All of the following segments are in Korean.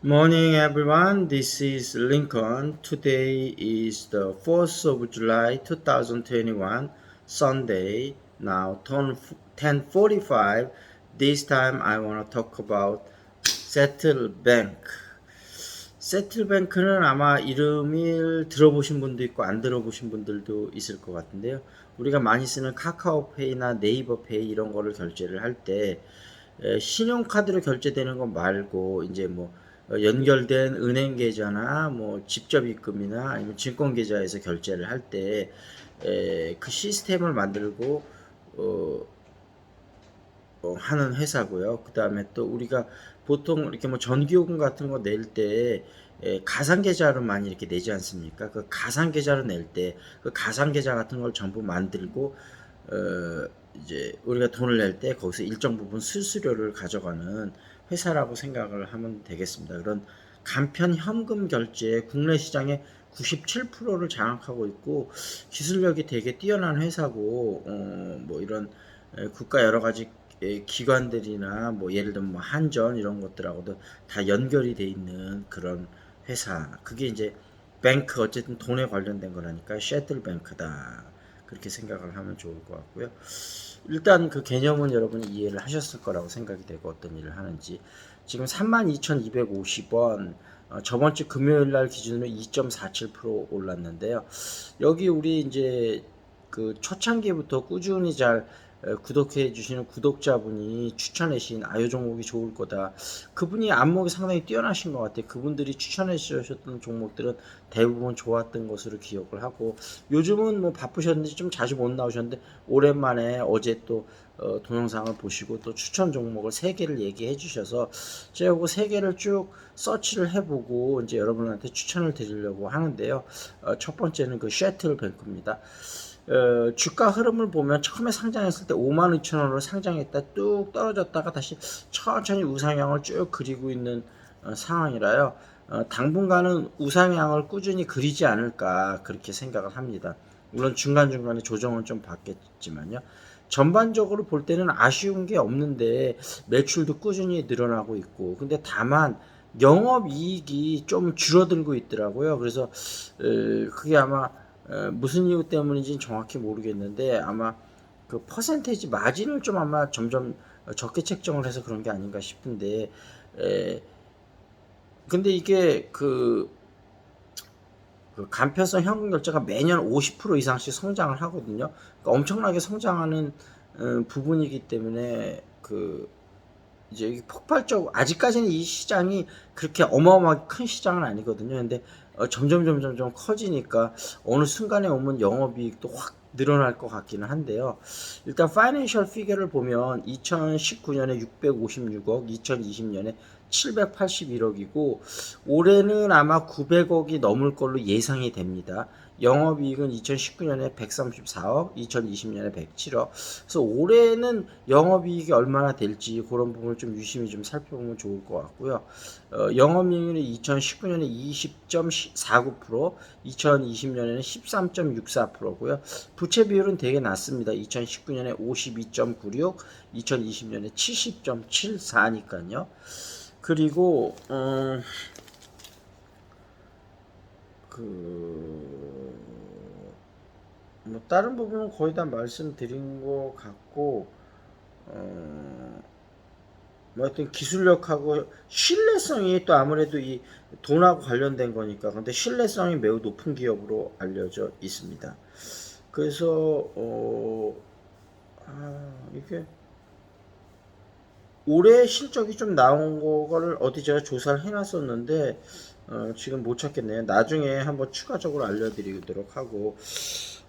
Morning, everyone. This is Lincoln. Today is the 4th of July 2021, Sunday. Now, 10:45. This time, I want to talk about Settle Bank. 세틀뱅크는 아마 이름을 들어보신 분도 있고 안 들어보신 분들도 있을 것 같은데요. 우리가 많이 쓰는 카카오페이나 네이버페이 이런 거를 결제를 할 때 신용카드로 결제되는 거 말고 이제 뭐 연결된 은행 계좌나 뭐 직접 입금이나 아니면 증권 계좌에서 결제를 할 때 그 시스템을 만들고 하는 회사고요. 그 다음에 또 우리가 보통 이렇게 뭐 전기요금 같은 거 낼 때 가상 계좌로 많이 이렇게 내지 않습니까? 그 가상 계좌로 낼 때 그 가상 계좌 같은 걸 전부 만들고 이제 우리가 돈을 낼 때 거기서 일정 부분 수수료를 가져가는 회사라고 생각을 하면 되겠습니다. 그런 간편 현금 결제 국내 시장의 97%를 장악하고 있고 기술력이 되게 뛰어난 회사고 뭐 이런 국가 여러 가지 기관들이나 뭐 예를 들면 뭐 한전 이런 것들하고도 다 연결이 돼 있는 그런 회사. 그게 이제 뱅크 어쨌든 돈에 관련된 거라니까 셔틀뱅크다. 그렇게 생각을 하면 좋을 것 같고요. 일단 그 개념은 여러분이 이해를 하셨을 거라고 생각이 되고 어떤 일을 하는지. 지금 32,250원 저번 주 금요일 날 기준으로 2.47% 올랐는데요. 여기 우리 이제 그 초창기부터 꾸준히 잘 구독해 주시는 구독자분이 추천해 주신 요 종목이 좋을 거다. 그분이 안목이 상당히 뛰어나신 것 같아요. 그분들이 추천해 주셨던 종목들은 대부분 좋았던 것으로 기억을 하고 요즘은 뭐 바쁘셨는지 좀 자주 못 나오셨는데 오랜만에 어제 또 동영상을 보시고 또 추천 종목을 3개를 얘기해 주셔서 제가 그 3개를 쭉 서치를 해보고 이제 여러분한테 추천을 드리려고 하는데요. 첫 번째는 그 셔틀뱅크입니다. 주가 흐름을 보면 처음에 상장했을 때 52,000원으로 상장했다 뚝 떨어졌다가 다시 천천히 우상향을 쭉 그리고 있는 상황이라요. 당분간은 우상향을 꾸준히 그리지 않을까 그렇게 생각을 합니다. 물론 중간중간에 조정은 좀 받겠지만요. 전반적으로 볼 때는 아쉬운 게 없는데 매출도 꾸준히 늘어나고 있고 근데 다만 영업이익이 좀 줄어들고 있더라고요. 그래서 그게 아마 무슨 이유 때문인지는 정확히 모르겠는데 아마 그 퍼센테이지 마진을 좀 아마 점점 적게 책정을 해서 그런 게 아닌가 싶은데 에, 근데 이게 그 간편성 현금 결제가 매년 50% 이상씩 성장을 하거든요. 그러니까 엄청나게 성장하는 부분이기 때문에 그 이제 폭발적 아직까지는 이 시장이 그렇게 어마어마하게 큰 시장은 아니거든요. 근데 점점 커지니까 어느 순간에 오면 영업이익도 확 늘어날 것 같기는 한데요. 일단 파이낸셜 피겨를 보면 2019년에 656억, 2020년에 781억이고 올해는 아마 900억이 넘을 걸로 예상이 됩니다. 영업이익은 2019년에 134억, 2020년에 107억. 그래서 올해는 영업이익이 얼마나 될지 그런 부분을 좀 유심히 좀 살펴보면 좋을 것 같고요. 영업이익률이 2019년에 20.49%, 2020년에는 13.64%고요. 부채 비율은 되게 낮습니다. 2019년에 52.96, 2020년에 70.74니까요. 그리고 뭐 다른 부분은 거의 다 말씀드린 것 같고 뭐 하여튼 기술력하고 신뢰성이 또 아무래도 이 돈하고 관련된 거니까 근데 신뢰성이 매우 높은 기업으로 알려져 있습니다. 그래서 이게 올해 실적이 좀 나온 거를 어디 제가 조사를 해놨었는데 지금 못 찾겠네요. 나중에 한번 추가적으로 알려드리도록 하고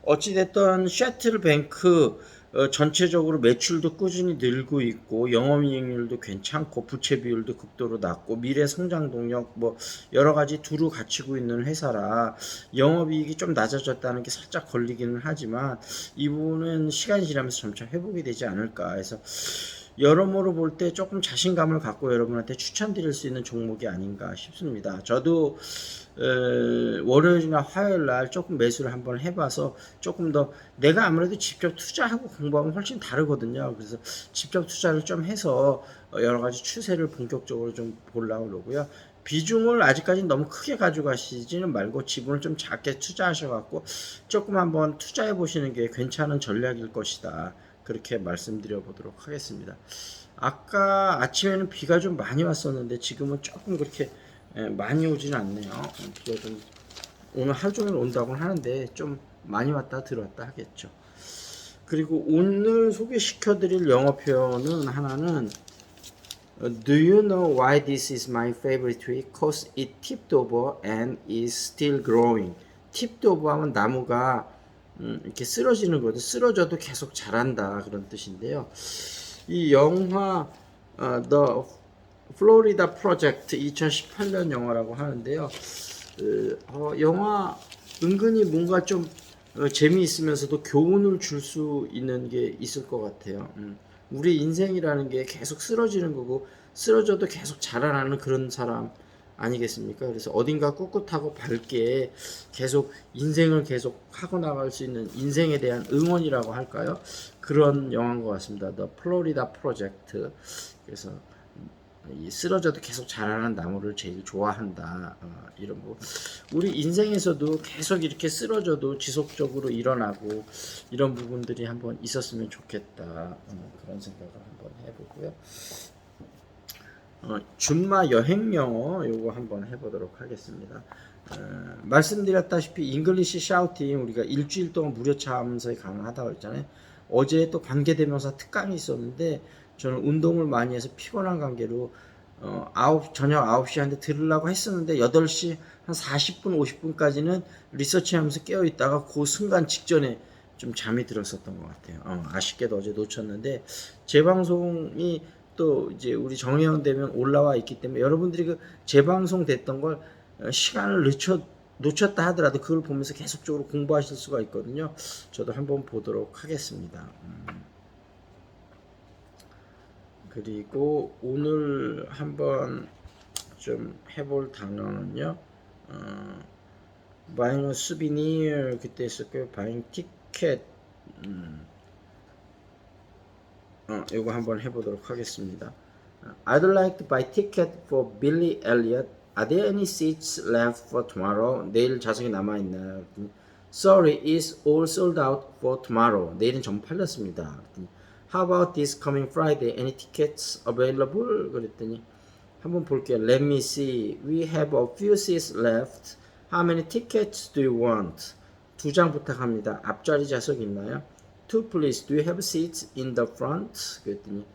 어찌됐든 셔틀뱅크 전체적으로 매출도 꾸준히 늘고 있고 영업이익률도 괜찮고 부채 비율도 극도로 낮고 미래 성장 동력 뭐 여러 가지 두루 갖추고 있는 회사라 영업이익이 좀 낮아졌다는 게 살짝 걸리기는 하지만 이 부분은 시간이 지나면서 점차 회복이 되지 않을까 해서 여러모로 볼 때 조금 자신감을 갖고 여러분한테 추천드릴 수 있는 종목이 아닌가 싶습니다. 저도 월요일이나 화요일 날 조금 매수를 한번 해봐서 조금 더 내가 아무래도 직접 투자하고 공부하면 훨씬 다르거든요. 그래서 직접 투자를 좀 해서 여러 가지 추세를 본격적으로 좀 보려고 그러고요. 비중을 아직까지 너무 크게 가져가시지는 말고 지분을 좀 작게 투자하셔갖고 조금 한번 투자해 보시는 게 괜찮은 전략일 것이다. 그렇게 말씀드려 보도록 하겠습니다. 아까 아침에는 비가 좀 많이 왔었는데 지금은 조금 그렇게 많이 오지는 않네요. 비가 좀 오늘 하루 종일 온다고 하는데 좀 많이 왔다 들어왔다 하겠죠. 그리고 오늘 소개시켜드릴 영어 표현은 하나는 Do you know why this is my favorite tree? Cause it tipped over and is still growing. tipped over 하면 나무가 이렇게 쓰러지는 거죠. 쓰러져도 계속 자란다 그런 뜻인데요. 이 영화 The Florida Project 2018년 영화라고 하는데요. 영화 은근히 뭔가 좀 재미있으면서도 교훈을 줄 수 있는 게 있을 것 같아요. 우리 인생이라는 게 계속 쓰러지는 거고 쓰러져도 계속 자라나는 그런 사람 아니겠습니까? 그래서 어딘가 꿋꿋하고 밝게 계속 인생을 계속 하고 나갈 수 있는 인생에 대한 응원이라고 할까요? 그런 영화인 것 같습니다. The Florida Project. 그래서 이 쓰러져도 계속 자라는 나무를 제일 좋아한다. 이런 거. 우리 인생에서도 계속 이렇게 쓰러져도 지속적으로 일어나고 이런 부분들이 한번 있었으면 좋겠다. 그런 생각을 한번 해보고요. 준마 여행 영어 요거 한번 해보도록 하겠습니다. 말씀드렸다시피 잉글리시 샤우팅 우리가 일주일 동안 무료 참석이 가능하다고 했잖아요. 어제 또 관계대명사 특강이 있었는데 저는 운동을 많이 해서 피곤한 관계로 저녁 9시 한테 들으려고 했었는데 8시 한 40분 50분까지는 리서치하면서 깨어있다가 그 순간 직전에 좀 잠이 들었었던 것 같아요. 아쉽게도 어제 놓쳤는데 재방송이 또 이제 우리 정혜원 되면 올라와 있기 때문에 여러분들이 그 재방송 됐던 걸 시간을 놓쳤다 하더라도 그걸 보면서 계속적으로 공부하실 수가 있거든요. 저도 한번 보도록 하겠습니다. 그리고 오늘 한번 좀 해볼 단어는요. buying a souvenir 그때 했었고요. buying ticket 이거 한번 해보도록 하겠습니다. I'd like to buy ticket for Billy Elliot. Are there any seats left for tomorrow? 내일 좌석이 남아있나요? Sorry, it's all sold out for tomorrow. 내일은 전부 팔렸습니다. How about this coming Friday? Any tickets available? 그랬더니 한번 볼게요. Let me see. We have a few seats left. How many tickets do you want? 2장 부탁합니다. 앞자리 좌석 있나요? Two please. Do you have seats in the front? 그랬더니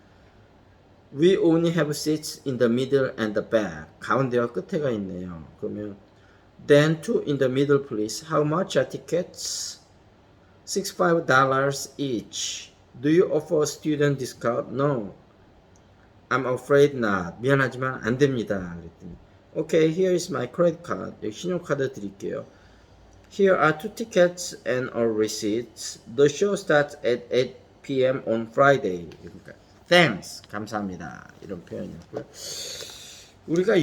We only have seats in the middle and the back. 가운데와 끝에가 있네요. 그러면 Then two in the middle please. How much are tickets? $65 each. Do you offer student discount? No. I'm afraid not. 미안하지만 안 됩니다. 그랬더니 Okay, here is my credit card. 여기 신용카드 드릴게요. Here are two tickets and a receipt. The show starts at 8 p.m. on Friday. 그러니까 Thanks. 감사합니다. 이런 표현이었고요. 우리가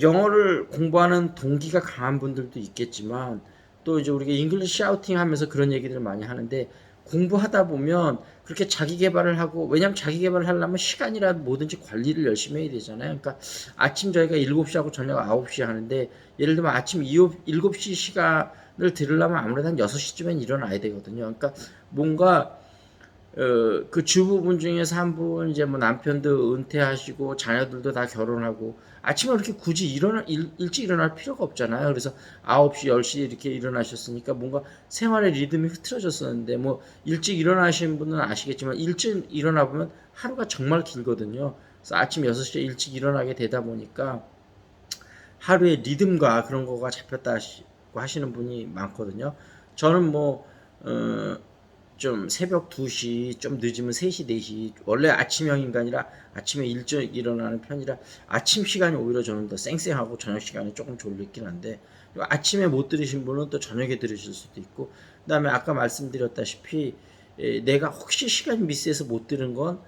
영어를 공부하는 동기가 강한 분들도 있겠지만 또 이제 우리가 잉글리시 샤우팅 하면서 그런 얘기들을 많이 하는데 공부하다 보면 그렇게 자기 개발을 하고 왜냐면 자기 개발을 하려면 시간이라 뭐든지 관리를 열심히 해야 되잖아요. 그러니까 아침 저희가 7시하고 저녁 9시에 하는데 예를 들면 아침 7시 시간을 들으려면 아무래도 한 6시쯤엔 일어나야 되거든요. 그러니까 뭔가 그 주부분 중에서 한 분 이제 뭐 남편도 은퇴하시고 자녀들도 다 결혼하고 아침에 그렇게 굳이 일찍 일어날 필요가 없잖아요. 그래서 9시, 10시 이렇게 일어나셨으니까 뭔가 생활의 리듬이 흐트러졌었는데 뭐 일찍 일어나신 분은 아시겠지만 일찍 일어나 보면 하루가 정말 길거든요. 그래서 아침 6시에 일찍 일어나게 되다 보니까 하루의 리듬과 그런 거가 잡혔다 하시는 분이 많거든요. 저는 좀 새벽 2시, 좀 늦으면 3시, 4시, 원래 아침형 인간이라 아침에 일찍 일어나는 편이라 아침 시간이 오히려 저는 더 쌩쌩하고 저녁 시간이 조금 졸리긴 한데 아침에 못 들으신 분은 또 저녁에 들으실 수도 있고 그 다음에 아까 말씀드렸다시피 내가 혹시 시간이 미스해서 못 들은 건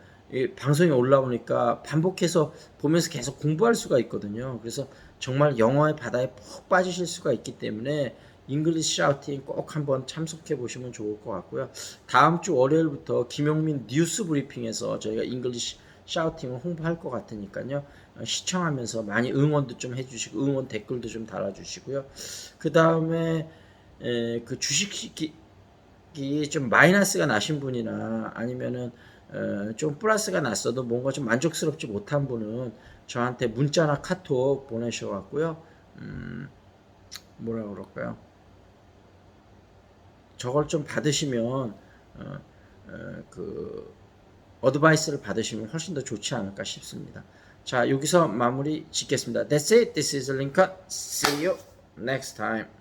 방송이 올라오니까 반복해서 보면서 계속 공부할 수가 있거든요. 그래서 정말 영어의 바다에 푹 빠지실 수가 있기 때문에 잉글리시 샤우팅 꼭 한번 참석해 보시면 좋을 것 같고요. 다음 주 월요일부터 김용민 뉴스 브리핑에서 저희가 잉글리시 샤우팅을 홍보할 것 같으니까요. 시청하면서 많이 응원도 좀 해주시고 응원 댓글도 좀 달아주시고요. 그 다음에 그 주식이 좀 마이너스가 나신 분이나 아니면은 좀 플러스가 났어도 뭔가 좀 만족스럽지 못한 분은 저한테 문자나 카톡 보내셔갖고요. 뭐라 그럴까요? 저걸 좀 받으시면 그 어드바이스를 받으시면 훨씬 더 좋지 않을까 싶습니다. 자, 여기서 마무리 짓겠습니다. That's it. This is Lincoln. See you next time.